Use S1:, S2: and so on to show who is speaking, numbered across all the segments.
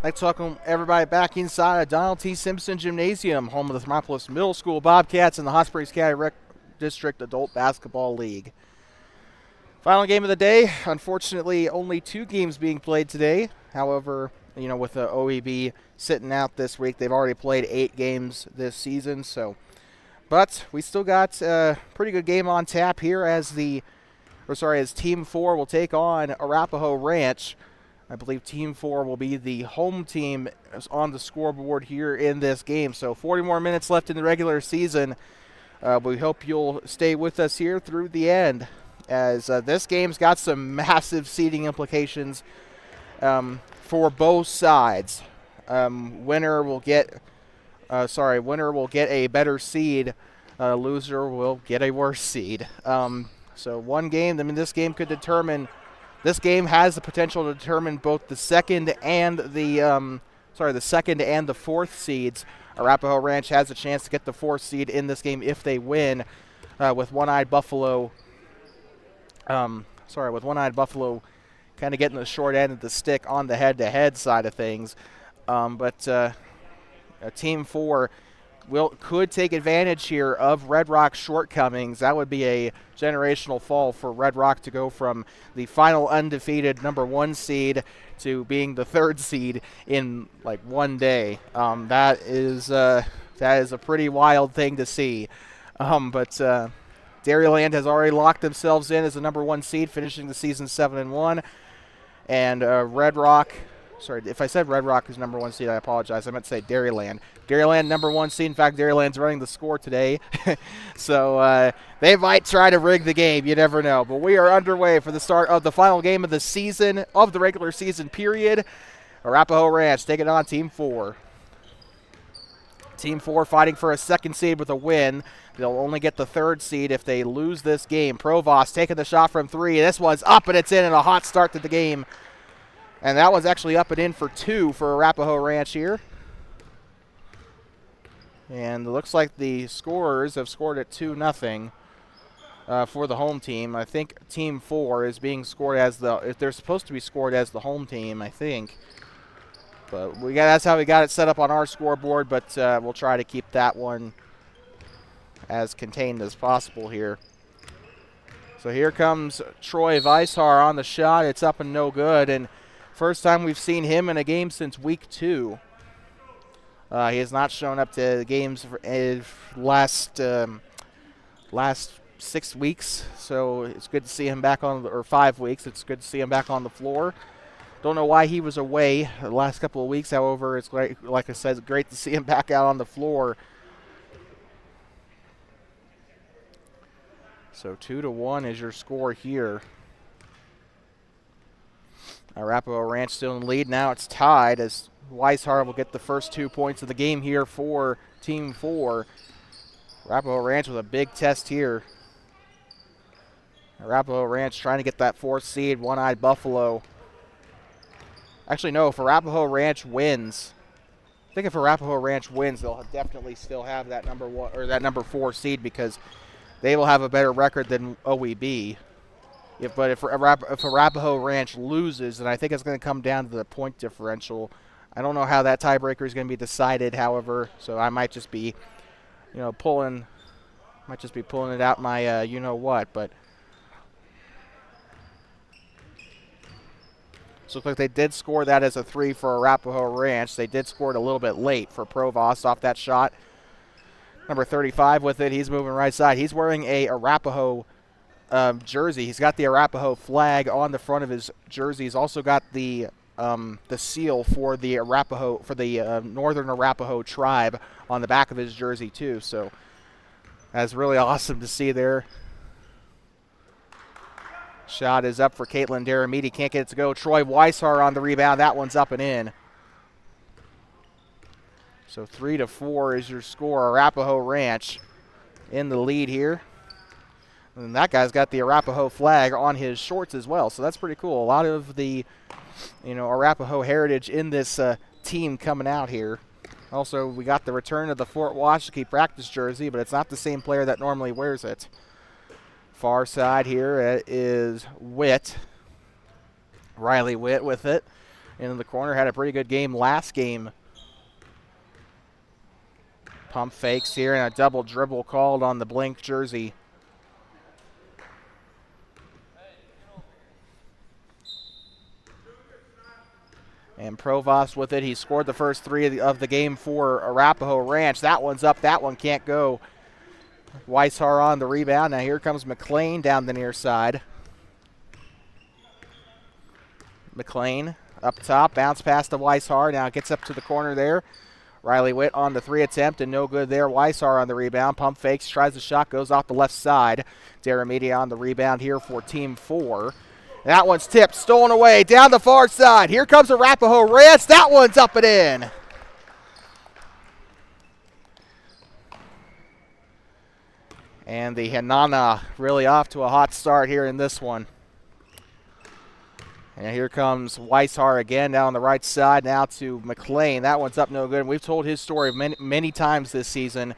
S1: I'd like to welcome everybody back inside of Donald T. Simpson Gymnasium, home of the Thermopolis Middle School Bobcats and the Hot Springs County Rec District Adult Basketball League. Final game of the day. Unfortunately, only 2 games being played today. However, with the OEB sitting out this week, they've already played 8 games this season. But we still got a pretty good game on tap here as Team 4 will take on Arapaho Ranch. I believe Team 4 will be the home team on the scoreboard here in this game. So 40 more minutes left in the regular season. We hope you'll stay with us here through the end, as this game's got some massive seeding implications for both sides. Winner will get a better seed. Loser will get a worse seed. So one game, this game could determine. This game has the potential to determine both the second and the 4th seeds. Arapaho Ranch has a chance to get the 4th seed in this game if they win, with One-Eyed Buffalo. Kind of getting the short end of the stick on the head-to-head side of things. But Team 4 could take advantage here of Red Rock's shortcomings. That would be a generational fall for Red Rock to go from the final undefeated number 1 seed to being the 3rd seed in like one day. That is a pretty wild thing to see. But Dairyland has already locked themselves in as the number 1 seed, finishing the season 7-1. And Red Rock. Sorry, if I said Red Rock is number 1 seed, I apologize. I meant to say Dairyland. Dairyland, number 1 seed. In fact, Dairyland's running the score today. So they might try to rig the game. You never know. But we are underway for the start of the final game of the season, of the regular season period. Arapaho Ranch taking on Team 4. Team 4 fighting for a 2nd seed with a win. They'll only get the 3rd seed if they lose this game. Provost taking the shot from 3. This one's up and it's in, and a hot start to the game. And that was actually up and in for 2 for Arapaho Ranch here. And it looks like the scorers have scored at 2-0 for the home team. I think Team 4 is being scored as if they're supposed to be scored as the home team, I think. But that's how we got it set up on our scoreboard, but we'll try to keep that one as contained as possible here. So here comes Troy Weishar on the shot. It's up and no good, and first time we've seen him in a game since week 2. He has not shown up to the games for last 6 weeks, so it's good to see him back or 5 weeks. It's good to see him back on the floor. Don't know why he was away the last couple of weeks. However, it's great, like I said, it's great to see him back out on the floor. So 2-1 is your score here. Arapaho Ranch still in the lead. Now it's tied as Weishar will get the first 2 points of the game here for Team 4. Arapaho Ranch with a big test here. Arapaho Ranch trying to get that 4th seed. One-Eyed Buffalo. Actually, no, if Arapaho Ranch wins, I think if Arapaho Ranch wins, they'll definitely still have that number 1 or that number 4 seed because they will have a better record than OEB. But if Arapaho Ranch loses, then I think it's going to come down to the point differential. I don't know how that tiebreaker is going to be decided, however, so I might just be, pulling it out my you-know-what. But so it looks like they did score that as a 3 for Arapaho Ranch. They did score it a little bit late for Provost off that shot. Number 35 with it. He's moving right side. He's wearing a Arapaho jersey. He's got the Arapaho flag on the front of his jersey. He's also got the seal for the Arapaho, for the Northern Arapaho tribe on the back of his jersey too. So that's really awesome to see there. Shot is up for Caitlin Daramidi. Can't get it to go. Troy Weishar on the rebound. That one's up and in. So 3-4 is your score. Arapaho Ranch in the lead here. And that guy's got the Arapaho flag on his shorts as well, so that's pretty cool. A lot of the, Arapaho heritage in this team coming out here. Also, we got the return of the Fort Washakie practice jersey, but it's not the same player that normally wears it. Far side here is Witt. Riley Witt with it. into the corner. Had a pretty good game last game. Pump fakes here and a double dribble called on the Blink jersey. And Provost with it. He scored the first 3 of the game for Arapaho Ranch. That one's up. That one can't go. Weishar on the rebound. Now here comes McLean down the near side. McLean up top. Bounce pass to Weishar. Now gets up to the corner there. Riley Witt on the 3 attempt and no good there. Weishar on the rebound. Pump fakes. Tries the shot. Goes off the left side. Daramedia on the rebound here for Team 4. That one's tipped, stolen away, down the far side. Here comes Arapaho Ranch. That one's up and in. And the Hanana really off to a hot start here in this one. And here comes Weishar again down on the right side, now to McLean. That one's up no good. And we've told his story many times this season.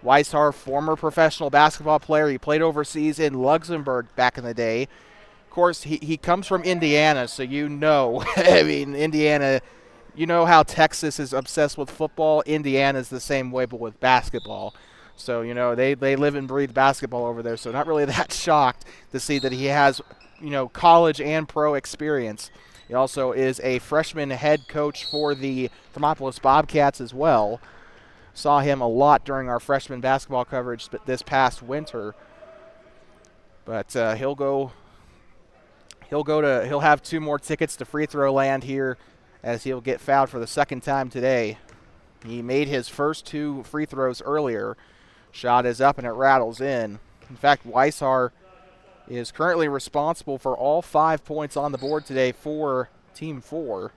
S1: Weishar, former professional basketball player. He played overseas in Luxembourg back in the day. Of course, he comes from Indiana, so you know, I mean, Indiana, you know how Texas is obsessed with football. Indiana's the same way, but with basketball. So, you know, they live and breathe basketball over there, so not really that shocked to see that he has, you know, college and pro experience. He also is a freshman head coach for the Thermopolis Bobcats as well. Saw him a lot during our freshman basketball coverage this past winter. But he'll have 2 more tickets to free throw land here as he'll get fouled for the second time today. He made his first 2 free throws earlier. Shot is up and it rattles in. In fact, Weishar is currently responsible for all 5 points on the board today for Team 4.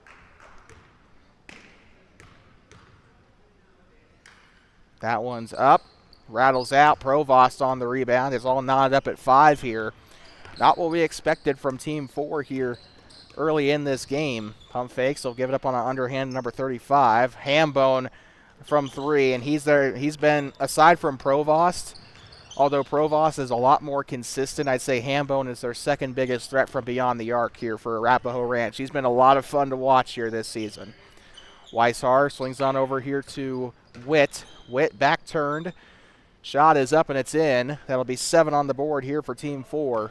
S1: That one's up, rattles out. Provost on the rebound. It's all knotted up at 5 here. Not what we expected from Team 4 here early in this game. Pump fakes. They'll give it up on an underhand, number 35. Hambone from 3, and he's there. He's been, aside from Provost, although Provost is a lot more consistent, I'd say Hambone is their second biggest threat from beyond the arc here for Arapaho Ranch. He's been a lot of fun to watch here this season. Weishar swings on over here to Witt. Witt back turned. Shot is up and it's in. That'll be 7 on the board here for Team 4.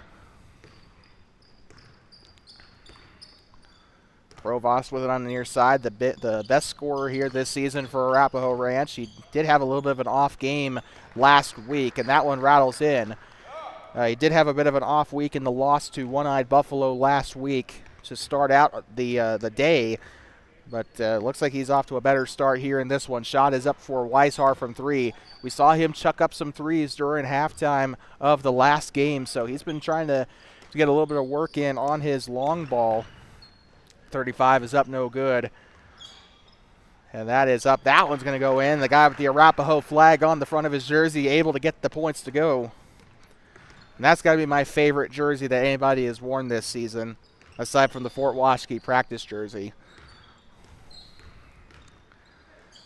S1: Provost with it on the near side, the best scorer here this season for Arapaho Ranch. He did have a little bit of an off game last week, and that one rattles in. He did have a bit of an off week in the loss to One-Eyed Buffalo last week to start out the day, but looks like he's off to a better start here in this one. Shot is up for Weishar from 3. We saw him chuck up some threes during halftime of the last game, so he's been trying to get a little bit of work in on his long ball. 35 is up, no good. And that is up. That one's going to go in. The guy with the Arapaho flag on the front of his jersey able to get the points to go. And that's got to be my favorite jersey that anybody has worn this season, aside from the Fort Washakie practice jersey.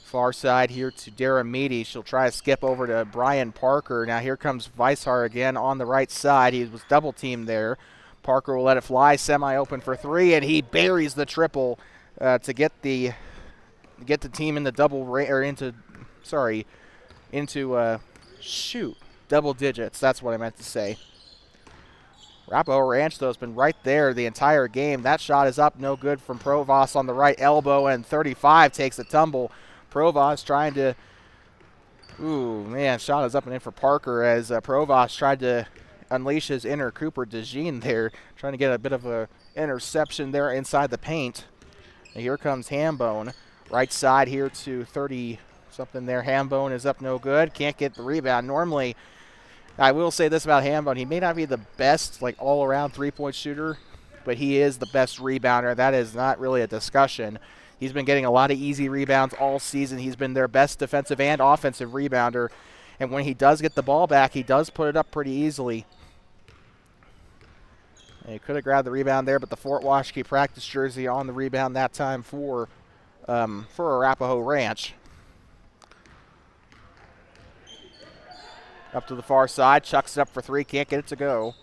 S1: Far side here to Daramedia. She'll try to skip over to Brian Parker. Now here comes Weishar again on the right side. He was double teamed there. Parker will let it fly, semi-open for 3, and he buries the triple to get the team in the double digits. That's what I meant to say. Arapaho Ranch, though, has been right there the entire game. That shot is up, no good from Provost on the right elbow, and 35 takes a tumble. Provost trying to, shot is up and in for Parker as Provost tried to unleash his inner Cooper DeJean there, trying to get a bit of a interception there inside the paint. And here comes Hambone. Right side here to 30-something there. Hambone is up no good. Can't get the rebound. Normally, I will say this about Hambone. He may not be the best, like, all-around three-point shooter, but he is the best rebounder. That is not really a discussion. He's been getting a lot of easy rebounds all season. He's been their best defensive and offensive rebounder. And when he does get the ball back, he does put it up pretty easily. And he could have grabbed the rebound there, but the Fort Washakie practice jersey on the rebound that time for Arapaho Ranch. Up to the far side, chucks it up for 3, can't get it to go.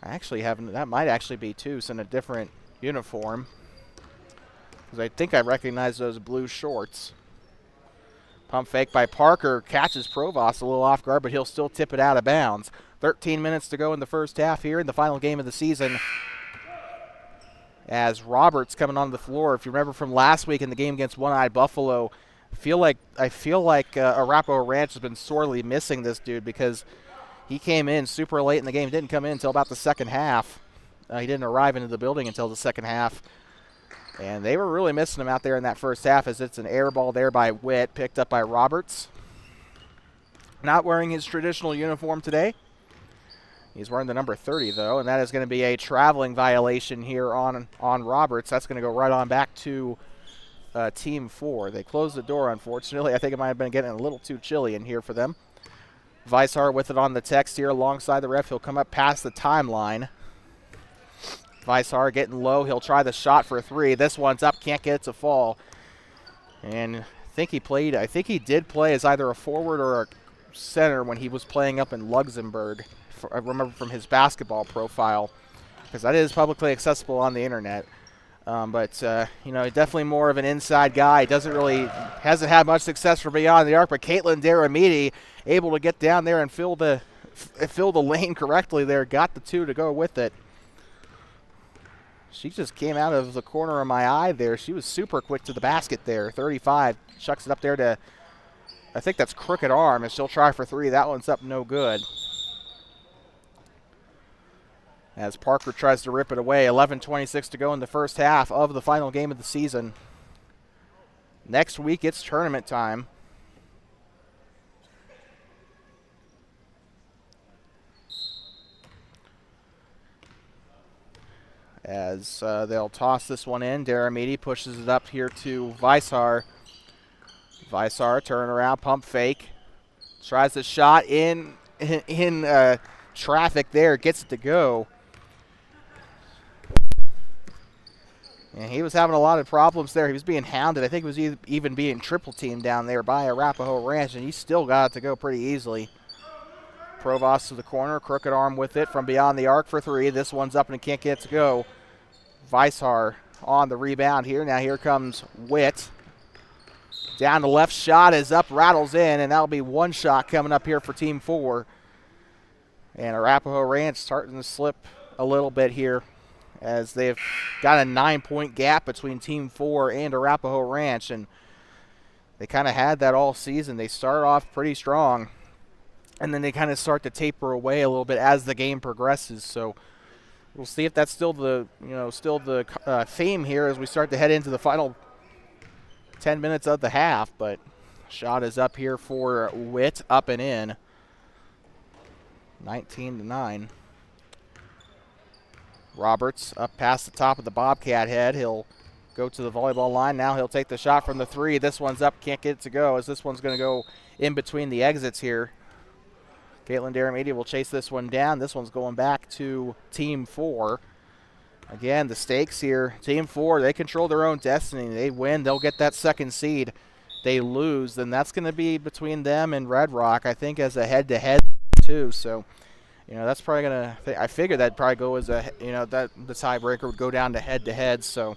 S1: I actually haven't, that might actually be 2, so in a different uniform. because I think I recognize those blue shorts. Pump fake by Parker, catches Provost a little off guard, but he'll still tip it out of bounds. 13 minutes to go in the first half here in the final game of the season. As Roberts coming onto the floor. If you remember from last week in the game against One-Eyed Buffalo, I feel like Arapaho Ranch has been sorely missing this dude because he came in super late in the game. Didn't come in until about the second half. He didn't arrive into the building until the second half. And they were really missing him out there in that first half, as it's an air ball there by Witt, picked up by Roberts. Not wearing his traditional uniform today. He's wearing the number 30, though, and that is going to be a traveling violation here on Roberts. That's going to go right on back to Team 4. They closed the door, unfortunately. I think it might have been getting a little too chilly in here for them. Weishar with it on the text here alongside the ref. He'll come up past the timeline. Weishar getting low. He'll try the shot for 3. This one's up. Can't get it to fall. And I think he did play as either a forward or a center when he was playing up in Luxembourg. I remember from his basketball profile, because that is publicly accessible on the internet. Definitely more of an inside guy. Hasn't had much success from beyond the arc, but Caitlin Daramidi able to get down there and fill the lane correctly there. Got the 2 to go with it. She just came out of the corner of my eye there. She was super quick to the basket there. 35, chucks it up there to, I think that's crooked arm, and she'll try for 3. That one's up no good. As Parker tries to rip it away. 11:26 to go in the first half of the final game of the season. Next week, it's tournament time. As they'll toss this one in. Daramidi pushes it up here to Weishar. Weishar, turn around, pump fake. Tries the shot in traffic there. Gets it to go. And he was having a lot of problems there. He was being hounded. I think he was even being triple teamed down there by Arapaho Ranch, and he still got it to go pretty easily. Provost to the corner, crooked arm with it from beyond the arc for 3. This one's up and can't get it to go. Weishar on the rebound here. Now here comes Witt. Down the left, shot is up, rattles in, and that'll be one shot coming up here for Team 4. And Arapaho Ranch starting to slip a little bit here, as they've got a 9-point gap between Team 4 and Arapaho Ranch, and they kind of had that all season. They start off pretty strong, and then they kind of start to taper away a little bit as the game progresses. So we'll see if that's still the theme here as we start to head into the final 10 minutes of the half. But shot is up here for Witt, up and in. 19-9. Roberts up past the top of the Bobcat head. He'll go to the volleyball line. Now he'll take the shot from the 3. This one's up. Can't get it to go, as this one's going to go in between the exits here. Caitlin Daramidi will chase this one down. This one's going back to Team 4. Again, the stakes here. Team 4, they control their own destiny. They win, they'll get that second seed. They lose, then that's going to be between them and Red Rock, I think, as a head-to-head too. So, that's probably going to – I figured that'd probably go as that the tiebreaker would go down to head-to-head. So,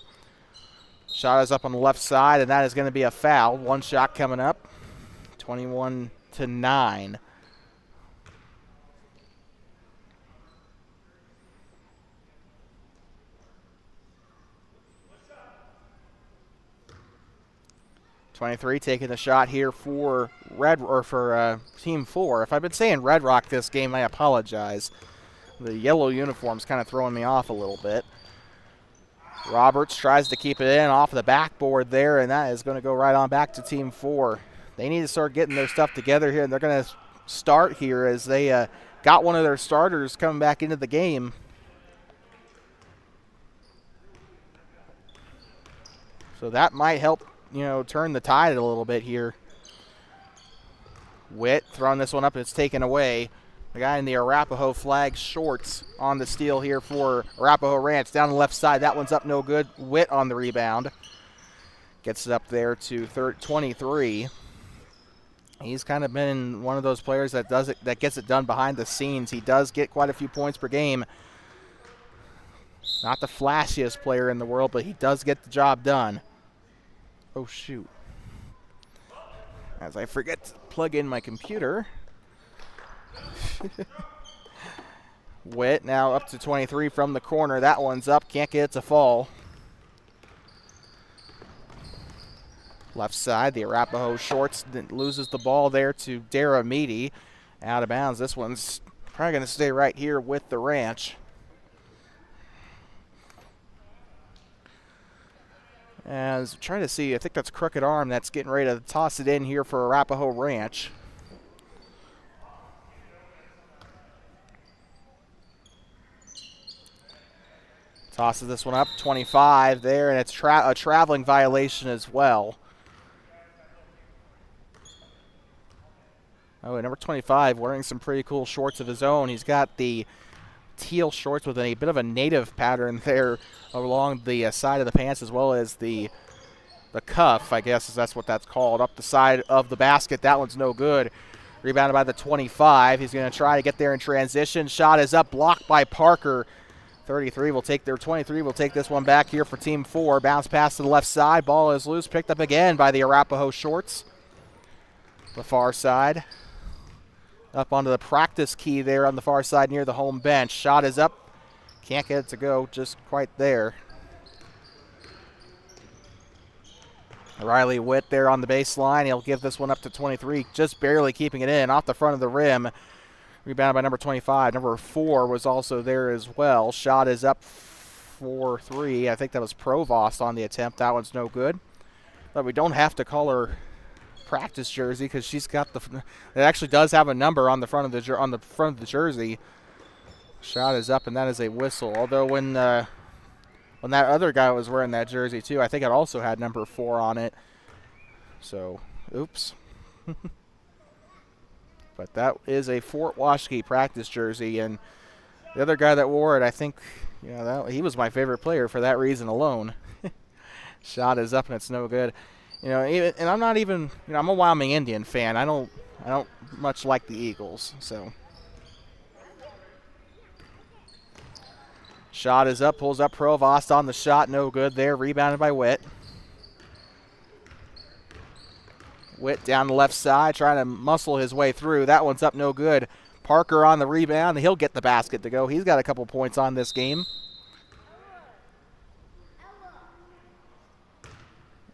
S1: shot is up on the left side, and that is going to be a foul. One shot coming up, 21-9. Taking the shot here for Team 4. If I've been saying Red Rock this game, I apologize. The yellow uniform's kind of throwing me off a little bit. Roberts tries to keep it in off the backboard there, and that is going to go right on back to Team 4. They need to start getting their stuff together here, and they're going to start here as they got one of their starters coming back into the game. So that might help turn the tide a little bit here. Witt throwing this one up, and it's taken away. The guy in the Arapaho flag shorts on the steal here for Arapaho Ranch. Down the left side, that one's up no good. Witt on the rebound. Gets it up there to 23. He's kind of been one of those players that gets it done behind the scenes. He does get quite a few points per game. Not the flashiest player in the world, but he does get the job done. Oh, shoot. As I forget to plug in my computer. Witt now up to 23 from the corner. That one's up. Can't get it to fall. Left side, the Arapaho Shorts loses the ball there to Dara Meady. Out of bounds. This one's probably going to stay right here with the Ranch. As trying to see, I think that's Crooked Arm that's getting ready to toss it in here for Arapaho Ranch. Tosses this one up, 25 there, and it's a traveling violation as well. Oh, and number 25 wearing some pretty cool shorts of his own. He's got the teal shorts with a bit of a native pattern there along the side of the pants, as well as the cuff, I guess that's what that's called, up the side of the basket. That one's no good. Rebounded by the 25. He's going to try to get there in transition. Shot is up, blocked by Parker. 23 will take their 23 will take this one back here for Team 4. Bounce pass to the left side. Ball is loose, picked up again by the Arapaho Shorts. The far side. Up onto the practice key there on the far side near the home bench. Shot is up. Can't get it to go just quite there. Riley Witt there on the baseline. He'll give this one up to 23, just barely keeping it in off the front of the rim. Rebounded by number 25. Number 4 was also there as well. Shot is up for 3. I think that was Provost on the attempt. That one's no good. But we don't have to call her practice jersey because she's got the. It actually does have a number on the front of the jersey. Shot is up, and that is a whistle. Although when that other guy was wearing that jersey too, I think it also had number 4 on it. So, oops. But that is a Fort Washakie practice jersey, and the other guy that wore it, I think, he was my favorite player for that reason alone. Shot is up, and it's no good. And I'm not even, I'm a Wyoming Indian fan. I don't much like the Eagles, so. Shot is up, pulls up Provost on the shot, no good there, rebounded by Witt. Witt down the left side, trying to muscle his way through. That one's up, no good. Parker on the rebound. He'll get the basket to go. He's got a couple points on this game.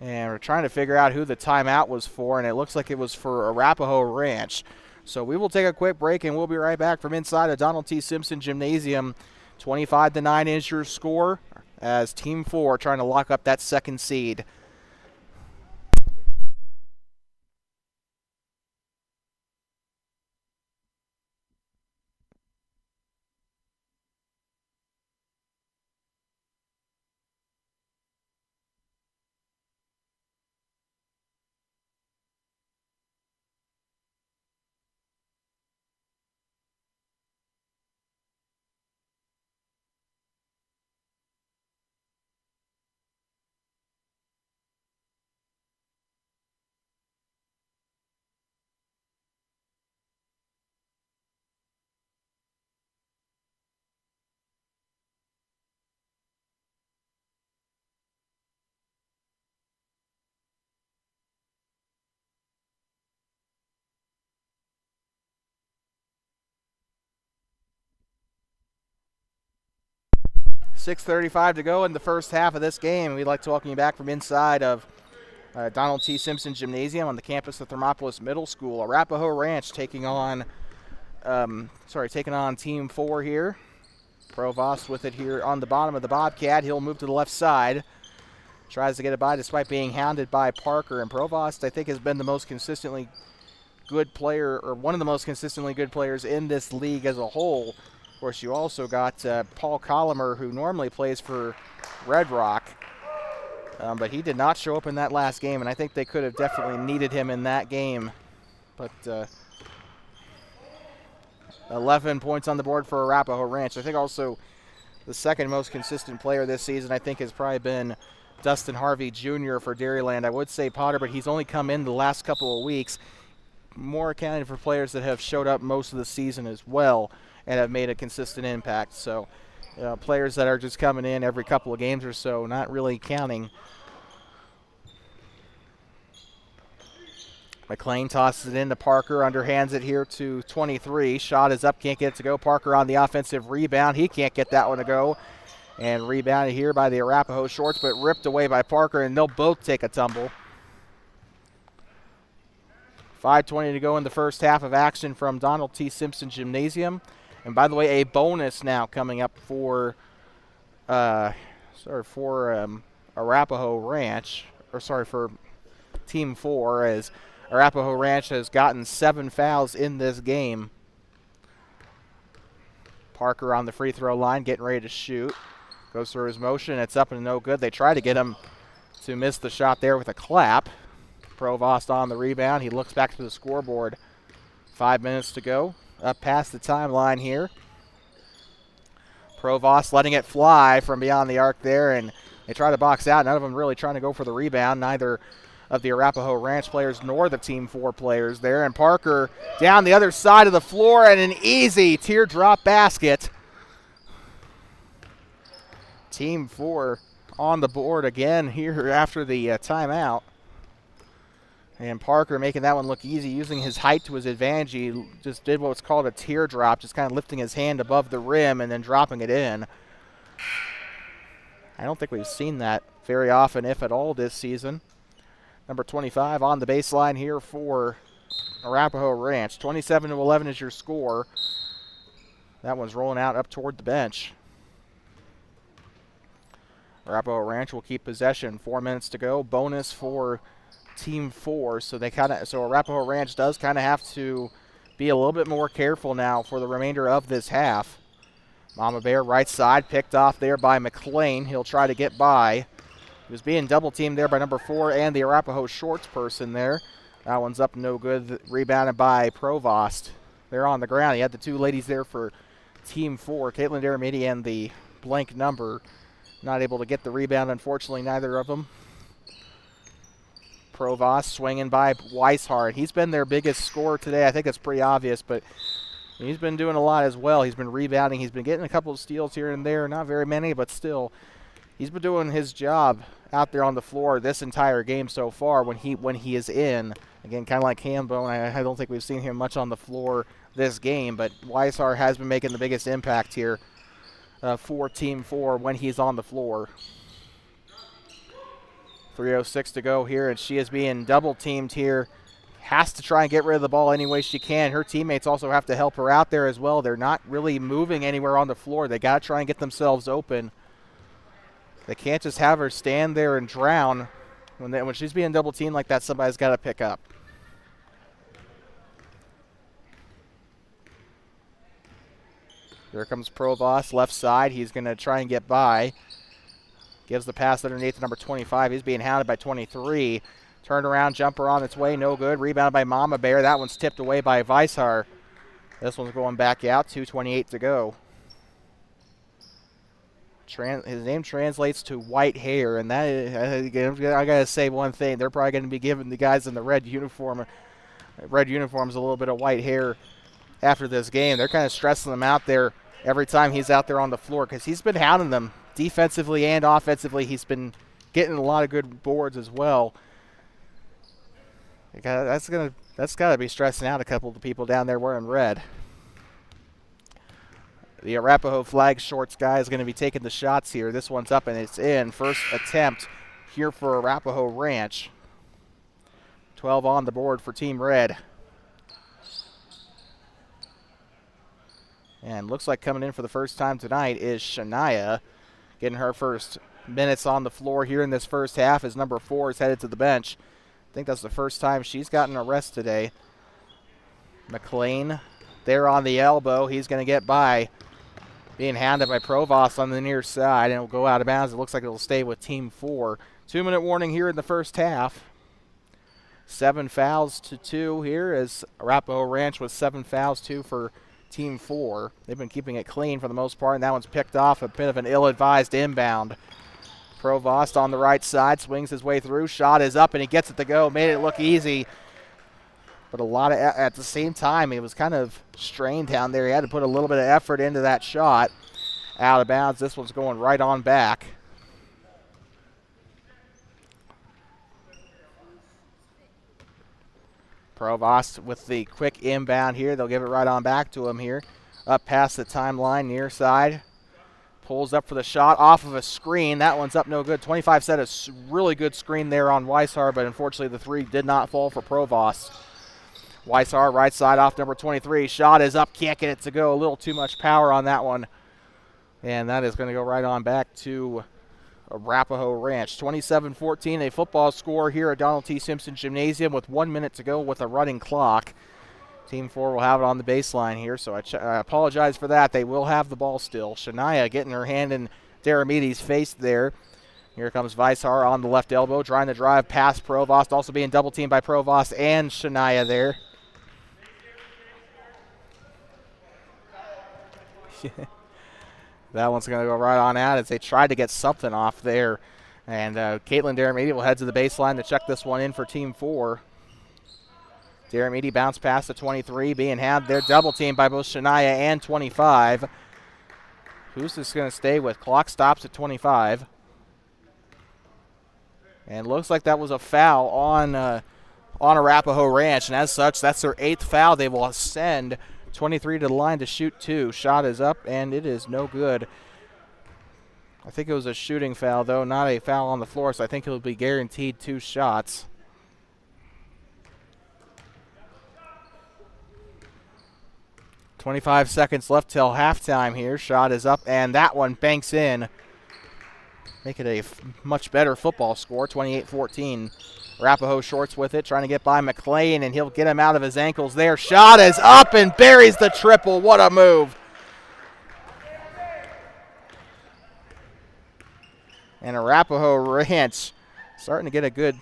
S1: And we're trying to figure out who the timeout was for, and it looks like it was for Arapaho Ranch. So we will take a quick break, and we'll be right back from inside of Donald T. Simpson Gymnasium. 25-9 is your score as Team 4 trying to lock up that second seed. .6:35 to go in the first half of this game. We'd like to welcome you back from inside of Donald T. Simpson Gymnasium on the campus of Thermopolis Middle School. Arapaho Ranch taking on Team 4 here. Provost with it here on the bottom of the Bobcat. He'll move to the left side. Tries to get it by despite being hounded by Parker. And Provost, I think, has been the most consistently good player, or one of the most consistently good players in this league as a whole. Of course, you also got Paul Collimer, who normally plays for Red Rock. But he did not show up in that last game, and I think they could have definitely needed him in that game. But 11 points on the board for Arapaho Ranch. I think also the second most consistent player this season, I think, has probably been Dustin Harvey Jr. for Dairyland. I would say Potter, but he's only come in the last couple of weeks. More accounting for players that have showed up most of the season as well and have made a consistent impact. So players that are just coming in every couple of games or so, not really counting. McLean tosses it into Parker, underhands it here to 23. Shot is up, can't get it to go. Parker on the offensive rebound. He can't get that one to go. And rebounded here by the Arapaho Shorts, but ripped away by Parker, and they'll both take a tumble. 5:20 to go in the first half of action from Donald T. Simpson Gymnasium. And by the way, a bonus now coming up for Arapaho Ranch, for Team 4, as Arapaho Ranch has gotten 7 fouls in this game. Parker on the free throw line, getting ready to shoot. Goes through his motion. It's up and no good. They try to get him to miss the shot there with a clap. Provost on the rebound. He looks back to the scoreboard. 5 minutes to go. Up past the timeline here. Provost letting it fly from beyond the arc there, and they try to box out. None of them really trying to go for the rebound. Neither of the Arapaho Ranch players nor the Team 4 players there. And Parker down the other side of the floor, and an easy teardrop basket. Team 4 on the board again here after the timeout. And Parker making that one look easy, using his height to his advantage. He just did what's called a teardrop, just kind of lifting his hand above the rim and then dropping it in. I don't think we've seen that very often, if at all, this season. Number 25 on the baseline here for Arapaho Ranch. 27-11 is your score. That one's rolling out up toward the bench. Arapaho Ranch will keep possession. 4 minutes to go. Bonus for Team 4. So Arapaho Ranch does kind of have to be a little bit more careful now for the remainder of this half. Mama Bear right side, picked off there by McLean. He'll try to get by. He was being double teamed there by number 4 and the Arapaho Shorts person there. That one's up no good. Rebounded by Provost. They're on the ground. He had the 2 ladies there for Team 4, Caitlin Daramidi and the blank number. Not able to get the rebound, unfortunately, neither of them. Provost swinging by Weishart. He's been their biggest scorer today. I think it's pretty obvious, but he's been doing a lot as well. He's been rebounding. He's been getting a couple of steals here and there. Not very many, but still. He's been doing his job out there on the floor this entire game so far when he is in. Again, kind of like Hambone, I don't think we've seen him much on the floor this game, but Weishart has been making the biggest impact here for Team 4 when he's on the floor. 3:06 to go here, and she is being double-teamed here. Has to try and get rid of the ball any way she can. Her teammates also have to help her out there as well. They're not really moving anywhere on the floor. They got to try and get themselves open. They can't just have her stand there and drown. When she's being double-teamed like that, somebody's got to pick up. Here comes Provost, left side. He's going to try and get by. Gives the pass underneath to number 25. He's being hounded by 23. Turned around, jumper on its way, no good. Rebounded by Mama Bear. That one's tipped away by Weishart. This one's going back out. 2:28 to go. His name translates to white hair, and that is, I gotta say one thing. They're probably going to be giving the guys in the red uniforms a little bit of white hair after this game. They're kind of stressing them out there every time he's out there on the floor because he's been hounding them defensively and offensively. He's been getting a lot of good boards as well. That's got to be stressing out a couple of the people down there wearing red. The Arapaho flag shorts guy is going to be taking the shots here. This one's up and it's in. First attempt here for Arapaho Ranch. 12 on the board for Team Red. And looks like coming in for the first time tonight is Shania. Getting her first minutes on the floor here in this first half as number 4 is headed to the bench. I think that's the first time she's gotten a rest today. McLean there on the elbow. He's going to get by. Being hounded by Provost on the near side, and it will go out of bounds. It looks like it will stay with Team 4. 2-minute warning here in the first half. 7 fouls to 2 here as Arapaho Ranch with 7 fouls, 2 for Team 4. They've been keeping it clean for the most part, and that one's picked off. A bit of an ill-advised inbound. Provost on the right side swings his way through. Shot is up, and he gets it to go. Made it look easy. But at the same time, he was kind of strained down there. He had to put a little bit of effort into that shot. Out of bounds. This one's going right on back. Provost with the quick inbound here. They'll give it right on back to him here. Up past the timeline, near side. Pulls up for the shot off of a screen. That one's up no good. 25 set a really good screen there on Weishar, but unfortunately the three did not fall for Provost. Weishar, right side off number 23. Shot is up, can't get it to go. A little too much power on that one. And that is going to go right on back to Arapaho Ranch. 27-14, a football score here at Donald T. Simpson Gymnasium with 1 minute to go with a running clock. Team 4 will have it on the baseline here, so I apologize for that. They will have the ball still. Shania getting her hand in Daramides' face there. Here comes Weishar on the left elbow, trying to drive past Provost, also being double teamed by Provost and Shania there. That one's going to go right on out as they tried to get something off there. And Caitlin Daramides will head to the baseline to check this one in for Team 4. Daramides bounced past the 23, being had there double teamed by both Shania and 25. Who's this going to stay with? Clock stops at 25. And looks like that was a foul on Arapaho Ranch. And as such, that's their 8th foul. They will send 23 to the line to shoot 2. Shot is up, and it is no good. I think it was a shooting foul, though, not a foul on the floor, so I think he'll be guaranteed 2 shots. 25 seconds left till halftime here. Shot is up, and that one banks in. Make it a much better football score, 28-14. Arapaho shorts with it, trying to get by McLean, and he'll get him out of his ankles there. Shot is up and buries the triple. What a move. And Arapaho Ranch starting to get a good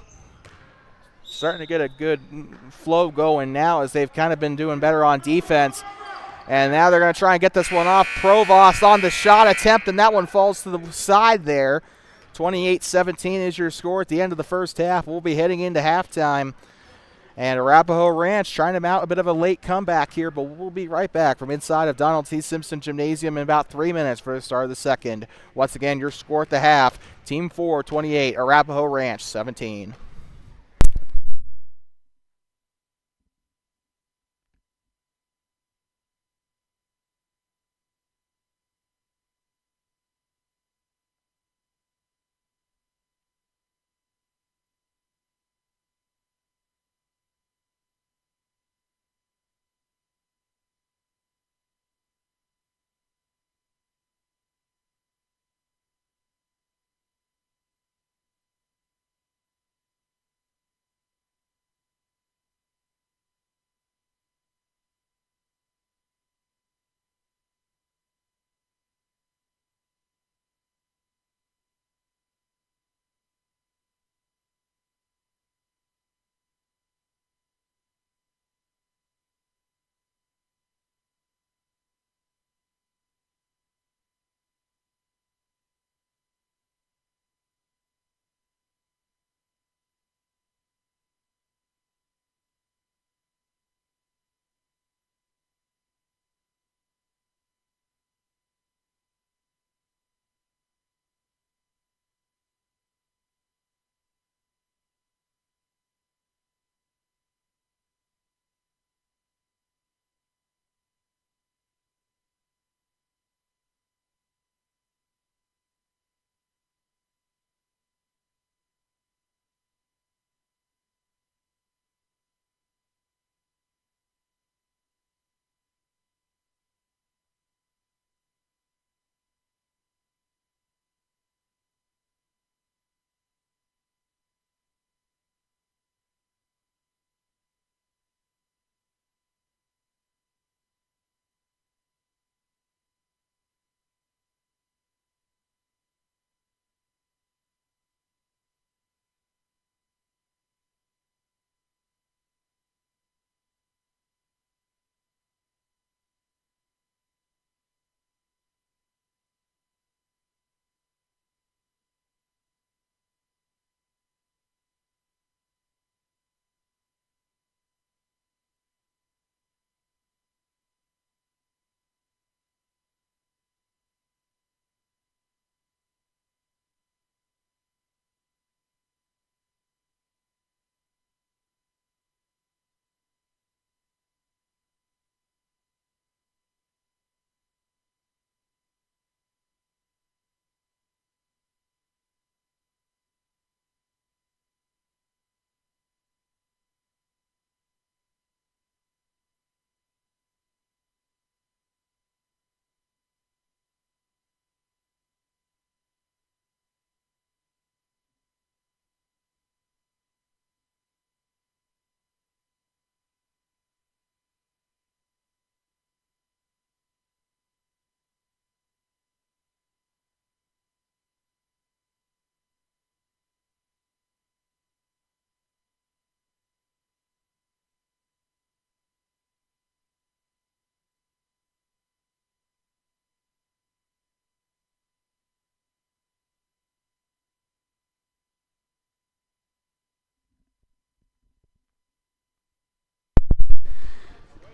S1: flow going now as they've kind of been doing better on defense. And now they're going to try and get this one off. Provost on the shot attempt, and that one falls to the side there. 28-17 is your score at the end of the first half. We'll be heading into halftime. And Arapaho Ranch trying to mount a bit of a late comeback here, but we'll be right back from inside of Donald T. Simpson Gymnasium in about 3 minutes for the start of the second. Once again, your score at the half, Team 4, 28, Arapaho Ranch, 17.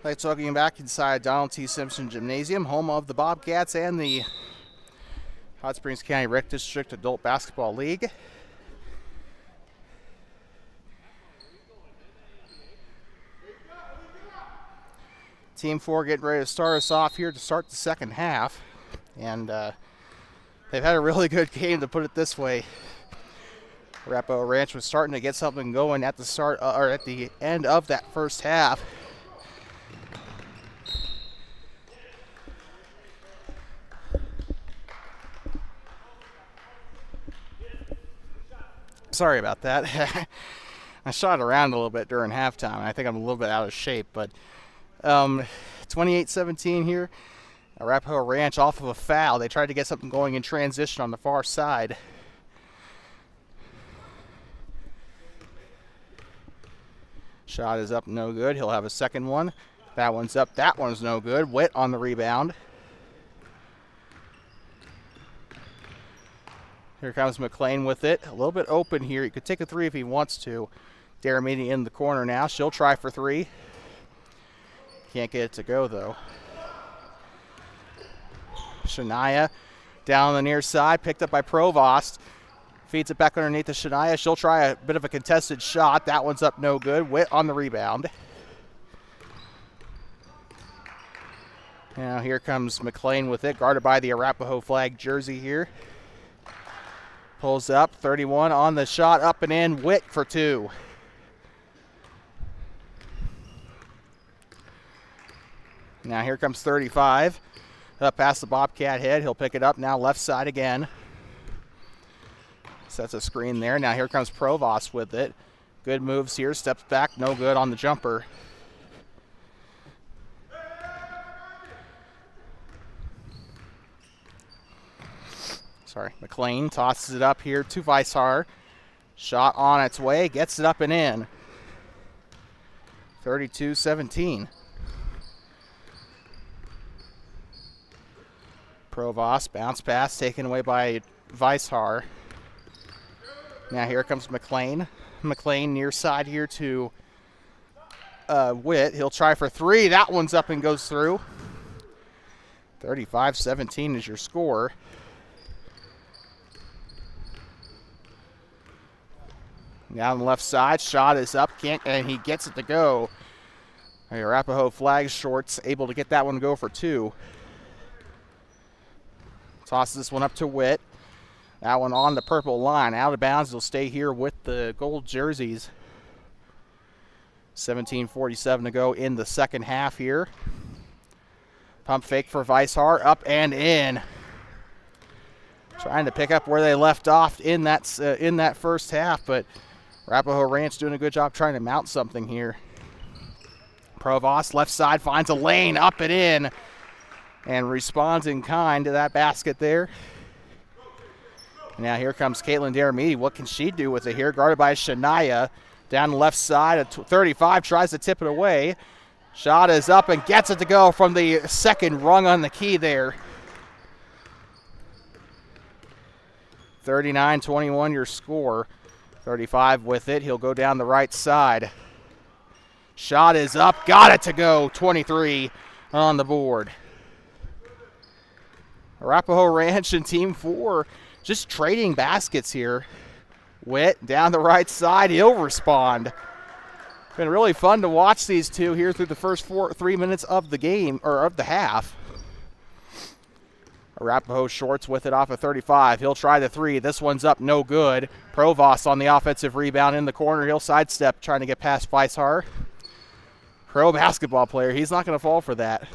S1: Let's welcome back inside Donald T. Simpson Gymnasium, home of the Bobcats and the Hot Springs County Rec District Adult Basketball League. Team 4 getting ready to start us off here to start the second half. And they've had a really good game, to put it this way. Arapaho Ranch was starting to get something going at the start or at the end of that first half. Sorry about that. I shot around a little bit during halftime. I think I'm a little bit out of shape, but 28-17 here. Arapaho Ranch off of a foul. They tried to get something going in transition on the far side. Shot is up, no good. He'll have a second one. That one's up. That one's no good. Witt on the rebound. Here comes McLean with it. A little bit open here. He could take a three if he wants to. Daramini in the corner now. She'll try for three. Can't get it to go, though. Shania down on the near side. Picked up by Provost. Feeds it back underneath to Shania. She'll try a bit of a contested shot. That one's up, no good. Witt on the rebound. Now here comes McLean with it. Guarded by the Arapaho flag jersey here. Pulls up, 31 on the shot, up and in. Witt for two. Now here comes 35. Up past the Bobcat head. He'll pick it up now left side again. Sets a screen there. Now here comes Provost with it. Good moves here. Steps back. No good on the jumper. McLean tosses it up here to Weishar. Shot on its way. Gets it up and in. 32-17. Provost, bounce pass taken away by Weishar. Now here comes McLean. McLean near side here to Witt. He'll try for three. That one's up and goes through. 35-17 is your score. Down the left side, shot is up, and he gets it to go. Arapaho flag shorts, able to get that one to go for two. Tosses this one up to Witt. That one on the purple line, out of bounds. He'll stay here with the gold jerseys. 17:47 to go in the second half here. Pump fake for Weishar, up and in. Trying to pick up where they left off in that first half, but Arapaho Ranch doing a good job trying to mount something here. Provost, left side, finds a lane, up and in, and responds in kind to that basket there. Now here comes Caitlin Daramidi. What can she do with it here? Guarded by Shania. Down the left side at 35, tries to tip it away. Shot is up and gets it to go from the second rung on the key there. 39-21 your score. 35 with it. He'll go down the right side. Shot is up. Got it to go. 23 on the board. Arapaho Ranch and Team 4 just trading baskets here. Witt down the right side. He'll respond. Been really fun to watch these two here through the first 3 minutes of the game, or of the half. Arapaho shorts with it off of 35. He'll try the three. This one's up, no good. Provost on the offensive rebound in the corner. He'll sidestep, trying to get past Weishar. Pro basketball player. He's not going to fall for that.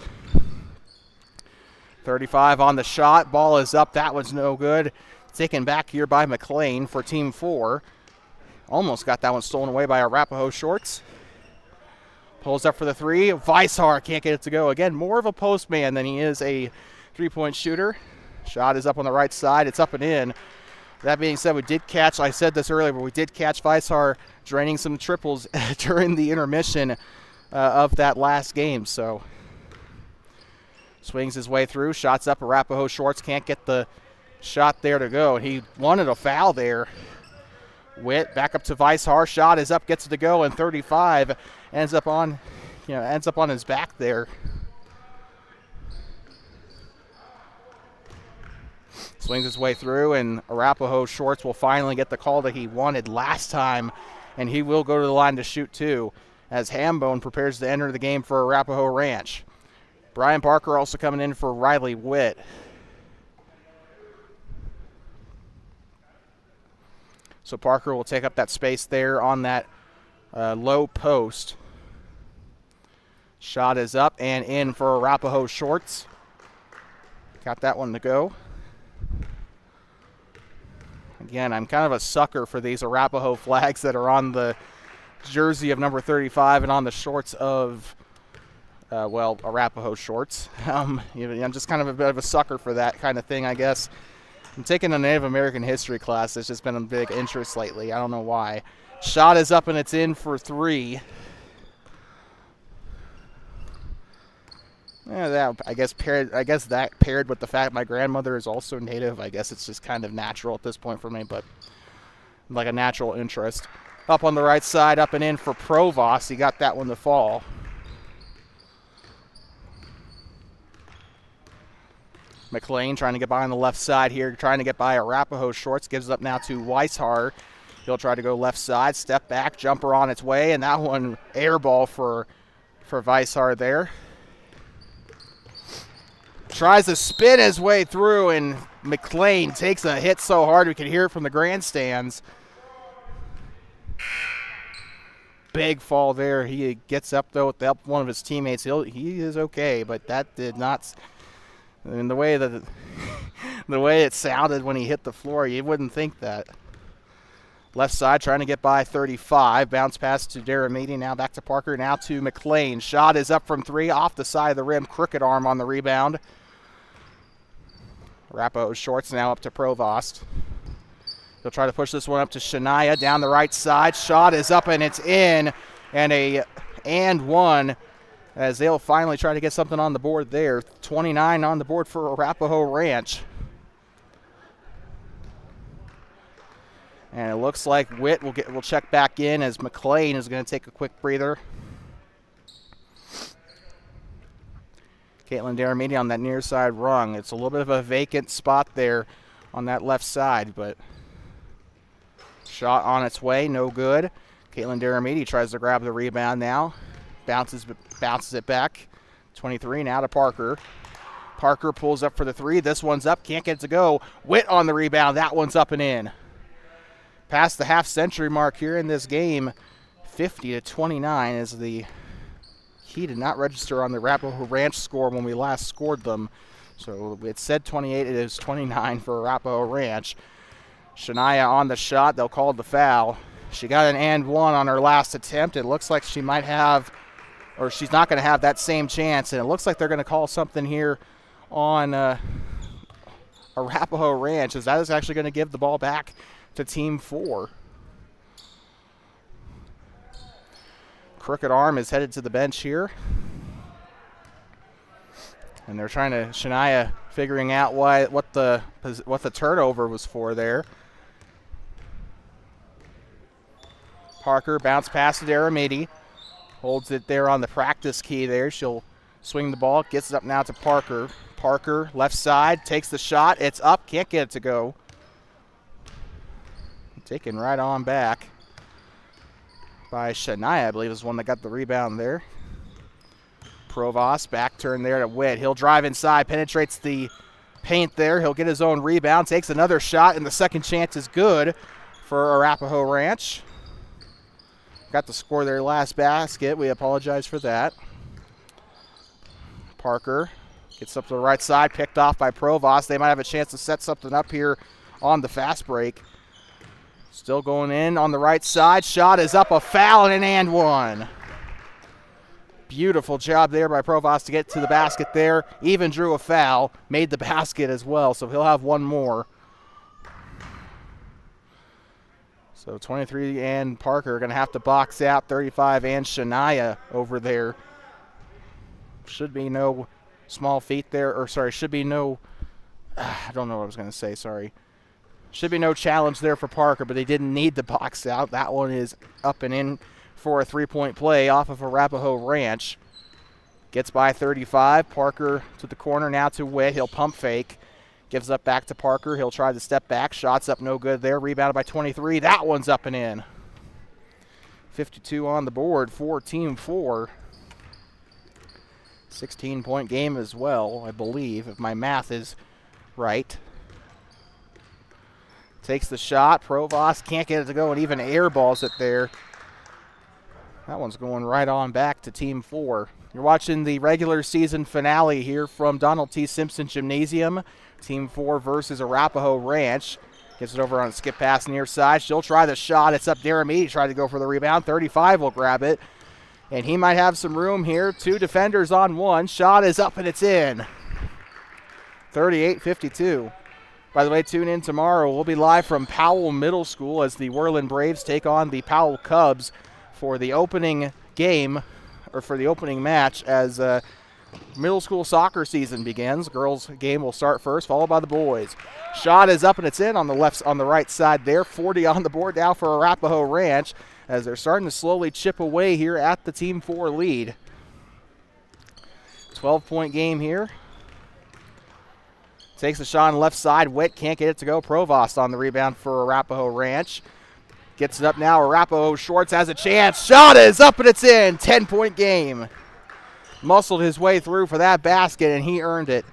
S1: 35 on the shot. Ball is up. That one's no good. Taken back here by McLean for Team 4. Almost got that one stolen away by Arapaho shorts. Pulls up for the three. Weishar can't get it to go. Again, more of a post man than he is a three-point shooter. Shot is up on the right side. It's up and in. That being said, we did catch, I said this earlier, but we did catch Weishar draining some triples during the intermission of that last game. So swings his way through. Shots up. Arapaho shorts can't get the shot there to go. He wanted a foul there. Witt back up to Weishar. Shot is up, gets it to go, and 35 ends up on ends up on his back there. Swings his way through, and Arapaho Shorts will finally get the call that he wanted last time, and he will go to the line to shoot two as Hambone prepares to enter the game for Arapaho Ranch. Brian Parker also coming in for Riley Witt. So Parker will take up that space there on that low post. Shot is up and in for Arapaho Shorts. Got that one to go. Again, I'm kind of a sucker for these Arapaho flags that are on the jersey of number 35 and on the shorts of, Arapaho Shorts. I'm just kind of a bit of a sucker for that kind of thing, I guess. I'm taking a Native American history class. It's just been a big interest lately. I don't know why. Shot is up and it's in for three. Yeah, I guess that paired with the fact my grandmother is also Native, I guess it's just kind of natural at this point for me, but like a natural interest. Up on the right side, up and in for Provost. He got that one to fall. McLean trying to get by on the left side here, trying to get by Arapaho Shorts. Gives it up now to Weishar. He'll try to go left side, step back, jumper on its way, and that one air ball for Weishar there. Tries to spin his way through, and McLean takes a hit so hard we could hear it from the grandstands. Big fall there. He gets up, though, with the help of one of his teammates. He is okay, but that did not... I mean, the way it sounded when he hit the floor, you wouldn't think that. Left side trying to get by 35. Bounce pass to Daramidi. Now back to Parker. Now to McLean. Shot is up from three. Off the side of the rim. Crooked arm on the rebound. Arapaho Shorts now up to Provost. He'll try to push this one up to Shania down the right side. Shot is up and it's in. And one as they'll finally try to get something on the board there. 29 on the board for Arapaho Ranch. And it looks like Witt will check back in as McLean is going to take a quick breather. Caitlin Daramidi on that near side rung. It's a little bit of a vacant spot there on that left side, but shot on its way, no good. Caitlin Daramidi tries to grab the rebound now. Bounces it back. 23 now to Parker. Parker pulls up for the three. This one's up, can't get it to go. Witt on the rebound. That one's up and in. Past the half-century mark here in this game, 50-29 is the key to not register on the Arapaho Ranch score when we last scored them. So it said 28, it is 29 for Arapaho Ranch. Shania on the shot, they'll call the foul. She got an and one on her last attempt. It looks like she might have, or she's not going to have that same chance, and it looks like they're going to call something here on Arapaho Ranch, as that is actually going to give the ball back to Team 4. Crooked arm is headed to the bench here. And they're trying to, Shania figuring out what the turnover was for there. Parker bounce pass to Daramidi. Holds it there on the practice key there. She'll swing the ball, gets it up now to Parker. Parker, left side, takes the shot. It's up, can't get it to go. Taken right on back by Shania, I believe, is one that got the rebound there. Provost, back turn there to Witt. He'll drive inside, penetrates the paint there. He'll get his own rebound, takes another shot, and the second chance is good for Arapaho Ranch. Got to score their last basket. We apologize for that. Parker gets up to the right side, picked off by Provost. They might have a chance to set something up here on the fast break. Still going in on the right side. Shot is up, a foul, and one. Beautiful job there by Provost to get to the basket there. Even drew a foul, made the basket as well, so he'll have one more. So 23 and Parker are going to have to box out 35 and Shania over there. Should be no small feat there, or sorry, should be no, I don't know what I was going to say, sorry. Should be no challenge there for Parker, but they didn't need the box out. That one is up and in for a three-point play off of Arapaho Ranch. Gets by 35. Parker to the corner, now to Witt. He'll pump fake. Gives up back to Parker. He'll try to step back. Shots up, no good there. Rebounded by 23. That one's up and in. 52 on the board for Team 4. 16-point game as well, I believe, if my math is right. Takes the shot. Provost can't get it to go and even airballs it there. That one's going right on back to Team 4. You're watching the regular season finale here from Donald T. Simpson Gymnasium. Team 4 versus Arapaho Ranch. Gets it over on a skip pass near side. She'll try the shot. It's up Jeremy. He tried to go for the rebound. 35 will grab it. And he might have some room here. Two defenders on one. Shot is up and it's in. 38-52. By the way, tune in tomorrow. We'll be live from Powell Middle School as the Worland Braves take on the Powell Cubs for the opening game, or for the opening match as middle school soccer season begins. Girls game will start first, followed by the boys. Shot is up and it's in on the right side there. 40 on the board now for Arapaho Ranch as they're starting to slowly chip away here at the Team 4 lead. 12-point game here. Takes the shot on the left side. Witt can't get it to go. Provost on the rebound for Arapaho Ranch. Gets it up now. Arapaho Schwartz has a chance. Shot is up and it's in. 10-point game. Muscled his way through for that basket and he earned it.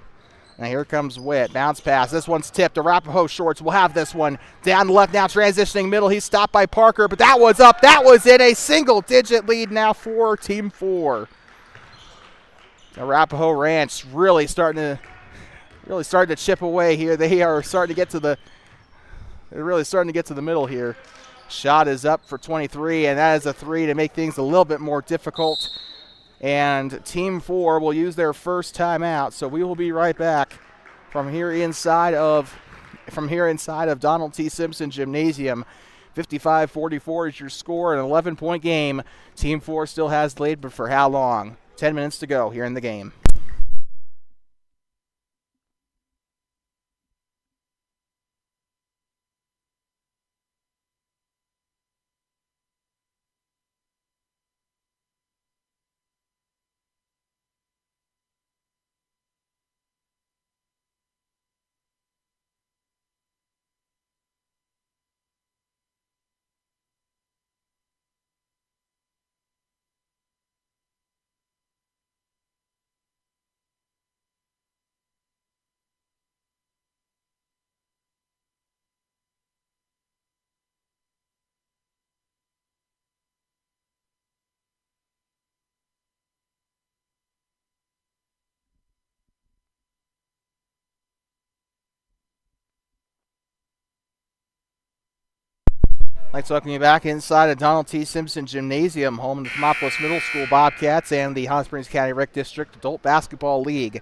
S1: Now here comes Witt. Bounce pass. This one's tipped. Arapaho Schwartz will have this one. Down the left now, transitioning middle. He's stopped by Parker, but that was up. That was in. A single-digit lead now for Team 4. Arapaho Ranch really starting to chip away here. They are starting to get to the middle here. Shot is up for 23, and that is a three to make things a little bit more difficult. And Team 4 will use their first timeout, so we will be right back from here inside of Donald T. Simpson Gymnasium. 55-44 is your score, an 11-point game. Team 4 still has the lead, but for how long? 10 minutes to go here in the game. I'd like to welcome you back inside of Donald T. Simpson Gymnasium, home of the Thermopolis Middle School Bobcats and the Hot Springs County Rec District Adult Basketball League.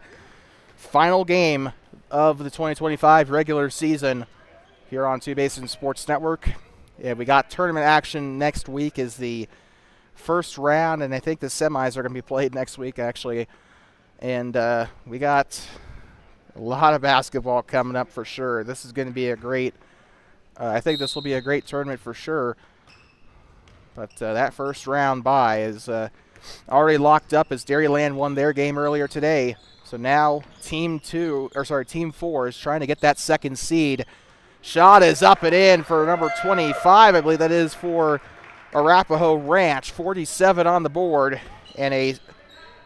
S1: Final game of the 2025 regular season here on Two Basin Sports Network. Yeah, we got tournament action next week is the first round, and I think the semis are going to be played next week, actually. And we got a lot of basketball coming up for sure. This is going to be a great I think this will be a great tournament for sure. But that first round bye is already locked up as Dairyland won their game earlier today. So now Team 4 is trying to get that second seed. Shot is up and in for number 25. I believe that is for Arapaho Ranch. 47 on the board and a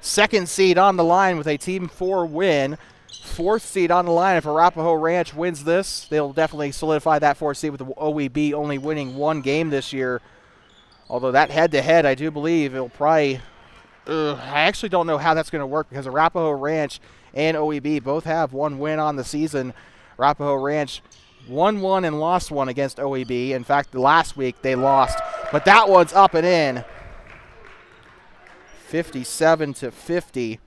S1: second seed on the line with a Team 4 win. Fourth seed on the line. If Arapaho Ranch wins this, they'll definitely solidify that fourth seed with the OEB only winning one game this year. Although that head-to-head, I do believe it'll probably I actually don't know how that's going to work because Arapaho Ranch and OEB both have one win on the season. Arapaho Ranch won one and lost one against OEB. In fact, last week they lost. But that one's up and in. 57-50.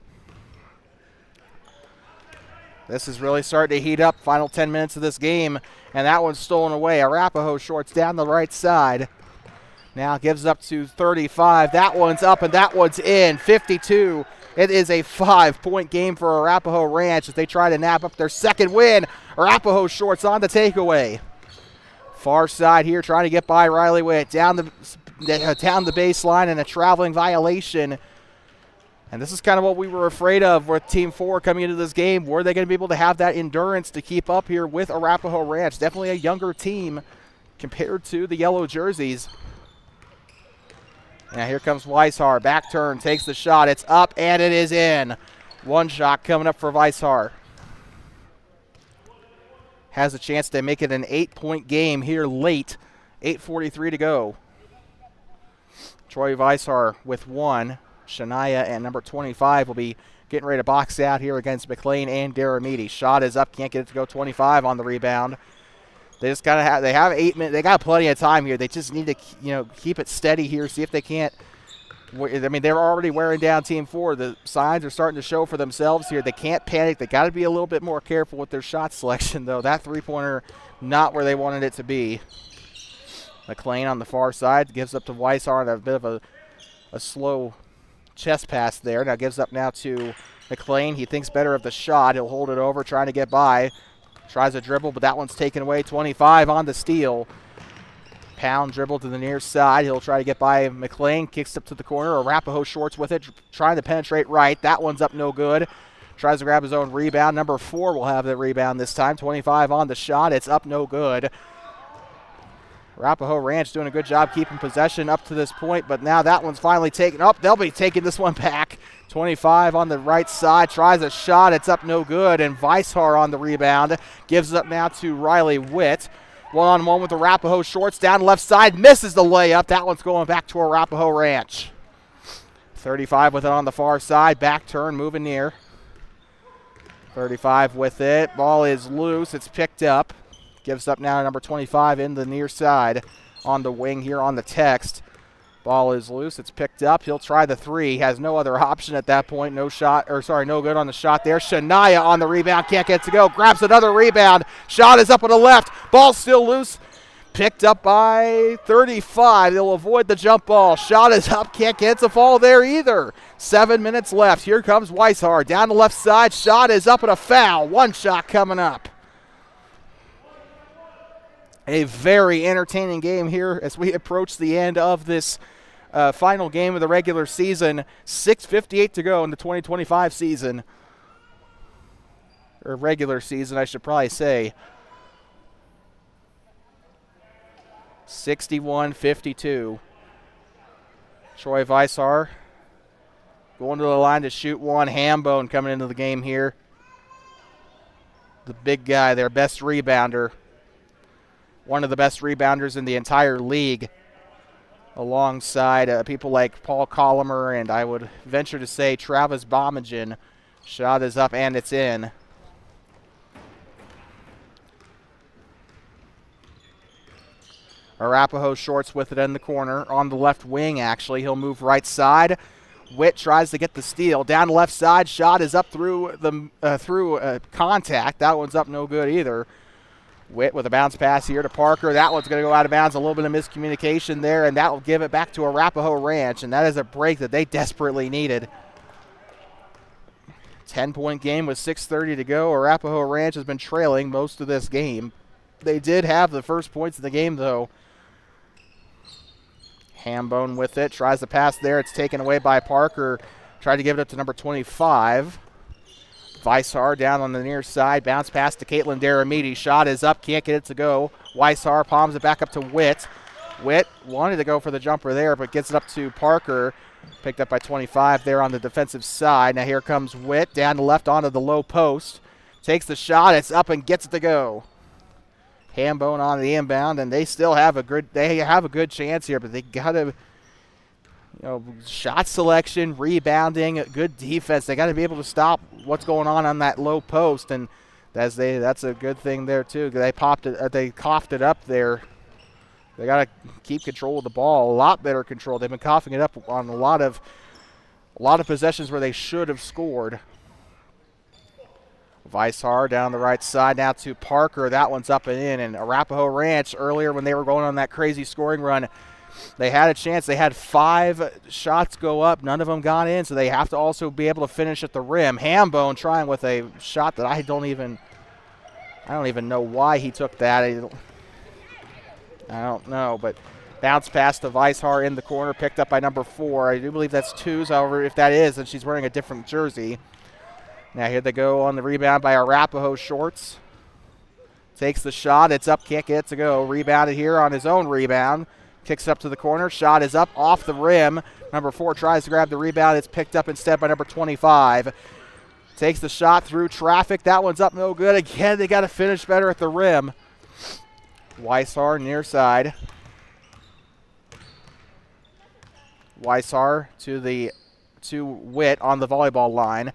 S1: This is really starting to heat up. Final 10 minutes of this game, and that one's stolen away. Arapaho Schwartz down the right side. Now gives up to 35. That one's up, and that one's in. 52. It is a 5-point game for Arapaho Ranch as they try to nap up their second win. Arapaho Schwartz on the takeaway. Far side here trying to get by Riley Witt. Down the down the baseline and a traveling violation. And this is kind of what we were afraid of with Team 4 coming into this game. Were they going to be able to have that endurance to keep up here with Arapaho Ranch? Definitely a younger team compared to the yellow jerseys. Now here comes Weishar. Back turn, takes the shot. It's up, and it is in. One shot coming up for Weishar. Has a chance to make it an 8-point game here late. 8:43 to go. Troy Weishar with one. Shania and number 25 will be getting ready to box out here against McLean and Daramiti. Shot is up, can't get it to go. 25 on the rebound. They just gotta have. They have 8 minutes. They got plenty of time here. They just need to, keep it steady here. See if they can't. I mean, they're already wearing down Team 4. The signs are starting to show for themselves here. They can't panic. They got to be a little bit more careful with their shot selection, though. That three-pointer, not where they wanted it to be. McLean on the far side gives up to Weishar on a bit of a slow chest pass there. Now gives up now to McLean. He thinks better of the shot. He'll hold it over, trying to get by. Tries a dribble, but that one's taken away. 25 on the steal. Pound dribble to the near side. He'll try to get by McLean. Kicks up to the corner. Arapaho Shorts with it, trying to penetrate right. That one's up no good. Tries to grab his own rebound. Number 4 will have the rebound this time. 25 on the shot. It's up no good. Arapaho Ranch doing a good job keeping possession up to this point, but now that one's finally taken up. They'll be taking this one back. 25 on the right side, tries a shot. It's up no good, and Weishar on the rebound. Gives it up now to Riley Witt. One-on-one with Arapaho Shorts down left side. Misses the layup. That one's going back to Arapaho Ranch. 35 with it on the far side. Back turn, moving near. 35 with it. Ball is loose. It's picked up. Gives up now to number 25 in the near side on the wing here on the text. Ball is loose. It's picked up. He'll try the three. Has no other option at that point. No good on the shot there. Shania on the rebound. Can't get it to go. Grabs another rebound. Shot is up on the left. Ball still loose. Picked up by 35. They'll avoid the jump ball. Shot is up. Can't get it to fall there either. 7 minutes left. Here comes Weishar. Down the left side. Shot is up and a foul. One shot coming up. A very entertaining game here as we approach the end of this final game of the regular season. 6:58 to go in the 2025 season. Or regular season, I should probably say. 61-52. Troy Weishar going to the line to shoot one. Hambone coming into the game here. The big guy, their best rebounder. One of the best rebounders in the entire league, alongside people like Paul Collimer and I would venture to say Travis Bomagen. Shot is up and it's in. Arapaho Shorts with it in the corner on the left wing, actually. He'll move right side. Witt tries to get the steal. Down the left side, shot is up through contact. That one's up no good either. Witt with a bounce pass here to Parker. That one's going to go out of bounds. A little bit of miscommunication there, and that will give it back to Arapaho Ranch, and that is a break that they desperately needed. 10-point game with 6:30 to go. Arapaho Ranch has been trailing most of this game. They did have the first points of the game, though. Hambone with it. Tries to pass there. It's taken away by Parker. Tried to give it up to number 25. Weishar down on the near side. Bounce pass to Caitlin Daramiti. Shot is up. Can't get it to go. Weishar palms it back up to Witt. Witt wanted to go for the jumper there, but gets it up to Parker. Picked up by 25 there on the defensive side. Now here comes Witt down the left onto the low post. Takes the shot. It's up and gets it to go. Hambone on the inbound, and they still have a good chance here, but they got to, shot selection, rebounding, good defense. They got to be able to stop what's going on that low post, and that's a good thing there too. They coughed it up there. They got to keep control of the ball, a lot better control. They've been coughing it up on a lot of possessions where they should have scored. Weishar down the right side now to Parker. That one's up and in. And Arapaho Ranch earlier when they were going on that crazy scoring run, they had a chance. They had 5 shots go up. None of them got in, so they have to also be able to finish at the rim. Hambone trying with a shot that I don't even know why he took that. I don't know, but Bounce pass to Weishar in the corner, picked up by number 4. I do believe that's 2s. However, if that is, then she's wearing a different jersey. Now here they go on the rebound by Arapaho Shorts. Takes the shot. It's up, can't get it to go. Rebounded here on his own rebound. Kicks up to the corner. Shot is up off the rim. Number 4 tries to grab the rebound. It's picked up instead by number 25. Takes the shot through traffic. That one's up, no good. Again, they got to finish better at the rim. Weishar near side. Weishar to Witt on the volleyball line.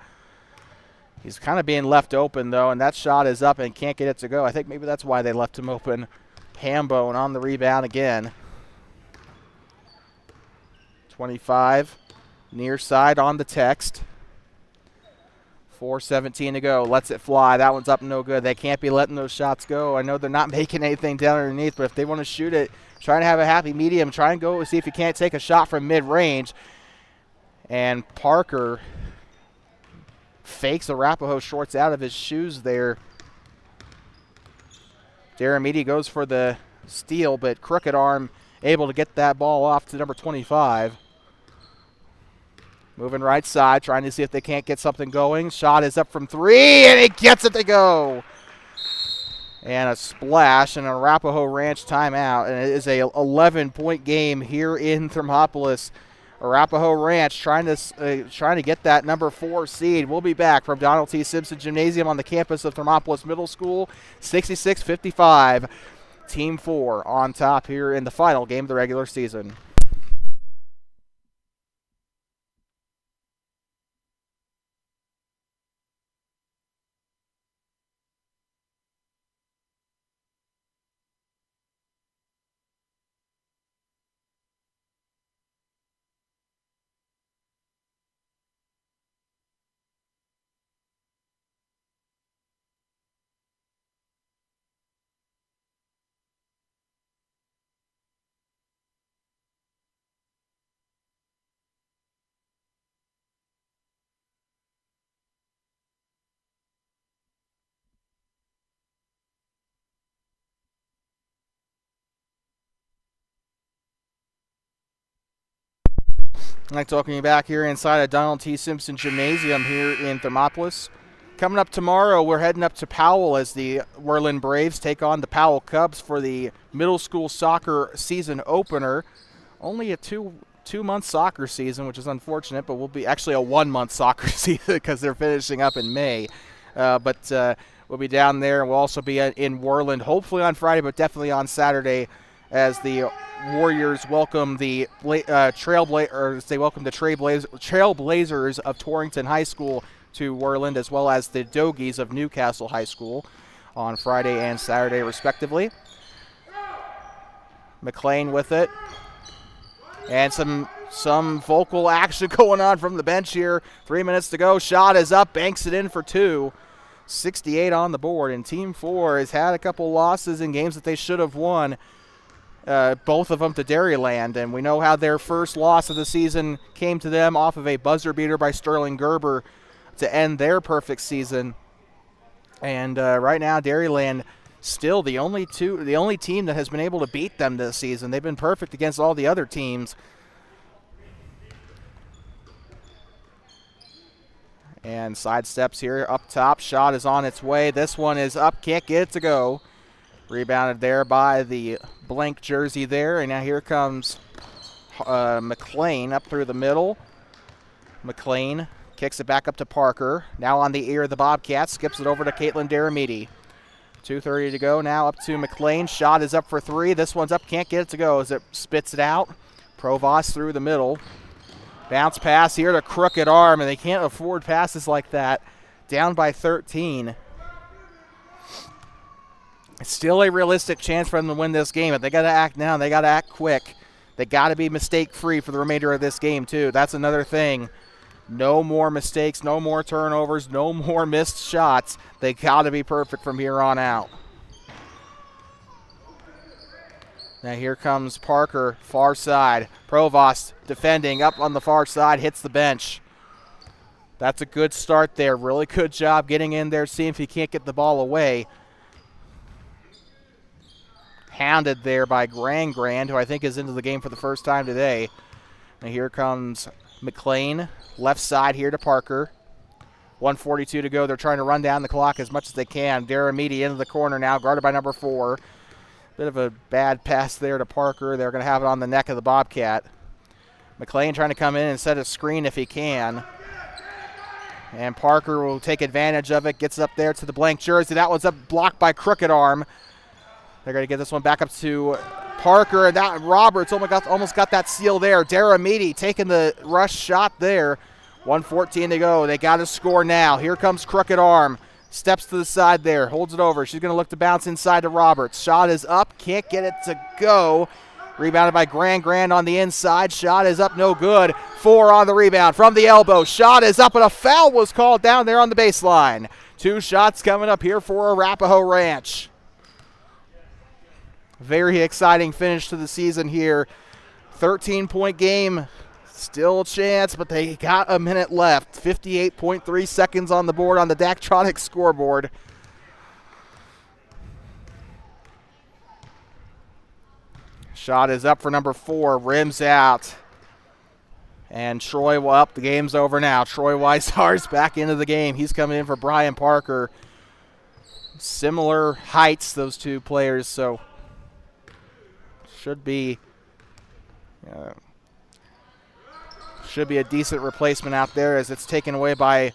S1: He's kind of being left open, though, and that shot is up and can't get it to go. I think maybe that's why they left him open. Hambone on the rebound again. 25 near side on the text. 4:17 to go. Lets it fly. That one's up, no good. They can't be letting those shots go. I know they're not making anything down underneath, but if they want to shoot it, try to have a happy medium. Try and go see if you can't take a shot from mid-range. And Parker fakes Arapaho Shorts out of his shoes there. Deramiti goes for the steal, but crooked arm able to get that ball off to number 25. Moving right side, trying to see if they can't get something going. Shot is up from 3, and he gets it to go. And a splash and an Arapaho Ranch timeout. And it is a 11-point game here in Thermopolis. Arapaho Ranch trying to get that number 4 seed. We'll be back from Donald T. Simpson Gymnasium on the campus of Thermopolis Middle School. 66-55. Team 4 on top here in the final game of the regular season. I'd like to welcome you back here inside of Donald T. Simpson Gymnasium here in Thermopolis. Coming up tomorrow, we're heading up to Powell as the Worland Braves take on the Powell Cubs for the middle school soccer season opener. Only a two-month soccer season, which is unfortunate, but will be actually a 1-month soccer season because they're finishing up in May. But we'll be down there, and we'll also be in Worland, hopefully on Friday, but definitely on Saturday, as the Warriors welcome the Trailblazers of Torrington High School to Worland, as well as the Dogies of Newcastle High School on Friday and Saturday, respectively. McLean with it. And some vocal action going on from the bench here. 3 minutes to go. Shot is up. Banks it in for 2. 68 on the board. And Team 4 has had a couple losses in games that they should have won. Both of them to Dairyland, and we know how their first loss of the season came to them off of a buzzer beater by Sterling Gerber to end their perfect season. And right now, Dairyland still the only team that has been able to beat them this season. They've been perfect against all the other teams. And side steps here up top. Shot is on its way. This one is up. Can't get it to go. Rebounded there by the blank jersey there. And now here comes McLean up through the middle. McLean kicks it back up to Parker. Now on the ear of the Bobcats. Skips it over to Caitlin Deramiti. 2:30 to go now up to McLean. Shot is up for 3. This one's up. Can't get it to go as it spits it out. Provost through the middle. Bounce pass here to Crooked Arm, and they can't afford passes like that. Down by 13. It's still a realistic chance for them to win this game, but they got to act now. They got to act quick. They got to be mistake-free for the remainder of this game, too. That's another thing. No more mistakes, no more turnovers, no more missed shots. They got to be perfect from here on out. Now here comes Parker, far side. Provost defending up on the far side, hits the bench. That's a good start there. Really good job getting in there, seeing if he can't get the ball away. hounded there by Grand, who I think is into the game for the first time today. And here comes McLean, left side here to Parker. 1:42 to go. They're trying to run down the clock as much as they can. Daramidi into the corner now, guarded by number 4. Bit of a bad pass there to Parker. They're going to have it on the neck of the Bobcat. McLean trying to come in and set a screen if he can. And Parker will take advantage of it. Gets up there to the blank jersey. That one's up blocked by Crooked Arm. They're going to get this one back up to Parker. And that Roberts almost got that steal there. Daramidi taking the rush shot there. 1:14 to go. They got to score now. Here comes Crooked Arm. Steps to the side there. Holds it over. She's going to look to bounce inside to Roberts. Shot is up. Can't get it to go. Rebounded by Grand on the inside. Shot is up. No good. 4 on the rebound from the elbow. Shot is up, and a foul was called down there on the baseline. 2 shots coming up here for Arapaho Ranch. Very exciting finish to the season here. 13-point game. Still a chance, but they got a minute left. 58.3 seconds on the board on the Daktronics scoreboard. Shot is up for number 4. Rims out. And Troy will up. The game's over now. Troy Weishar's back into the game. He's coming in for Brian Parker. Similar heights, those two players, so should be a decent replacement out there as it's taken away by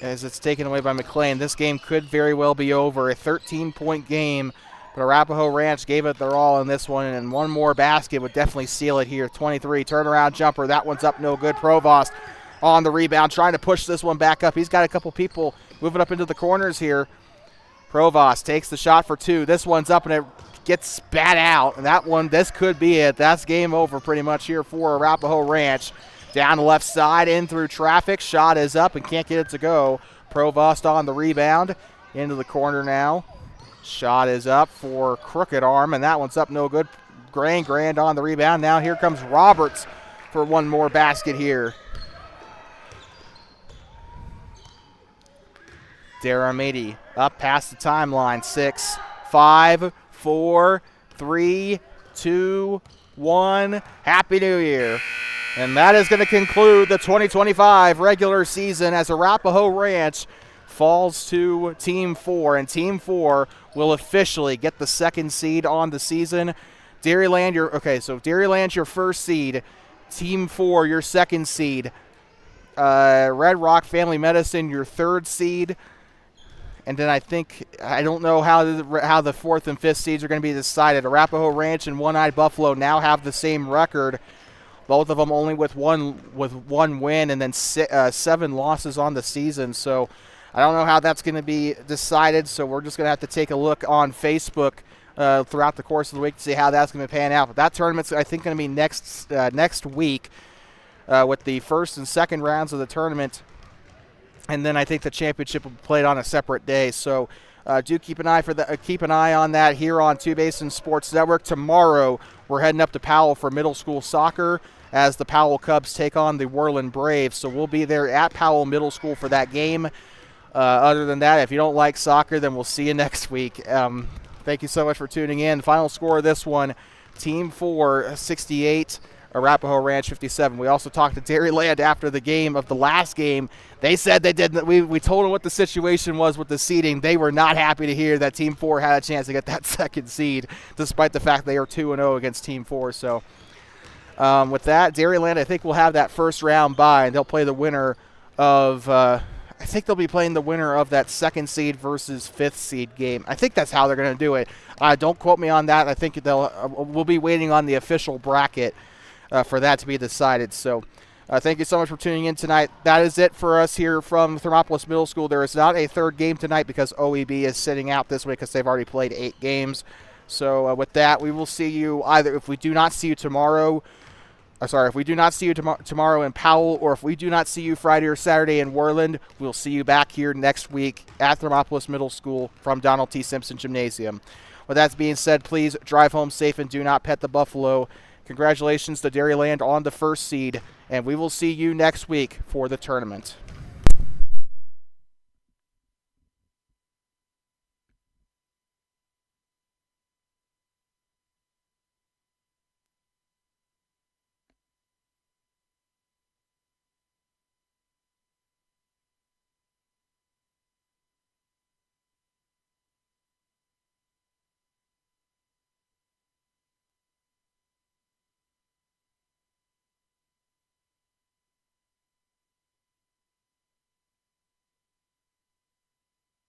S1: McLean. This game could very well be over. A 13-point game, but Arapaho Ranch gave it their all in this one, and one more basket would definitely seal it here. 23 turnaround jumper. That one's up, no good. Provost on the rebound, trying to push this one back up. He's got a couple people moving up into the corners here. Provost takes the shot for 2. This one's up, and it gets spat out. And this could be it. That's game over pretty much here for Arapaho Ranch. Down the left side, in through traffic. Shot is up and can't get it to go. Provost on the rebound. Into the corner now. Shot is up for Crooked Arm, and that one's up no good. Grand on the rebound. Now here comes Roberts for one more basket here. Daramidi up past the timeline. 6, 5, 4, 3, 2, 1. Happy New Year. And that is going to conclude the 2025 regular season as Arapaho Ranch falls to Team 4. And Team 4 will officially get the 2nd seed on the season. Dairyland, your 1st seed. Team 4, your 2nd seed. Red Rock Family Medicine, your 3rd seed. And then I don't know how the 4th and 5th seeds are going to be decided. Arapaho Ranch and One-Eyed Buffalo now have the same record. Both of them only with one win and then 7 losses on the season. So I don't know how that's going to be decided. So we're just going to have to take a look on Facebook throughout the course of the week to see how that's going to pan out. But that tournament's, I think, going to be next week with the 1st and 2nd rounds of the tournament. And then I think the championship will be played on a separate day. So do keep an eye on that here on Two Basin Sports Network. Tomorrow we're heading up to Powell for middle school soccer as the Powell Cubs take on the Worland Braves. So we'll be there at Powell Middle School for that game. Other than that, if you don't like soccer, then we'll see you next week. Thank you so much for tuning in. Final score of this one, Team 4, 68. Arapaho Ranch 57. We also talked to Dairyland after the game of the last game. They said they didn't. We told them what the situation was with the seeding. They were not happy to hear that Team 4 had a chance to get that 2nd seed, despite the fact they are 2-0 against Team 4. So with that, Dairyland, I think, will have that 1st round bye, and they'll play the winner of. I think they'll be playing the winner of that 2nd seed versus 5th seed game. I think that's how they're going to do it. Don't quote me on that. I think we'll be waiting on the official bracket for that to be decided. So thank you so much for tuning in tonight. That is it for us here from Thermopolis Middle School. There is not a 3rd game tonight because OEB is sitting out this week because they've already played 8 games. So with that, we will see you either if we do not see you tomorrow. If we do not see you tomorrow in Powell, or if we do not see you Friday or Saturday in Worland, we'll see you back here next week at Thermopolis Middle School from Donald T. Simpson Gymnasium. With that being said, please drive home safe and do not pet the buffalo. Congratulations to Dairyland on the 1st seed, and we will see you next week for the tournament.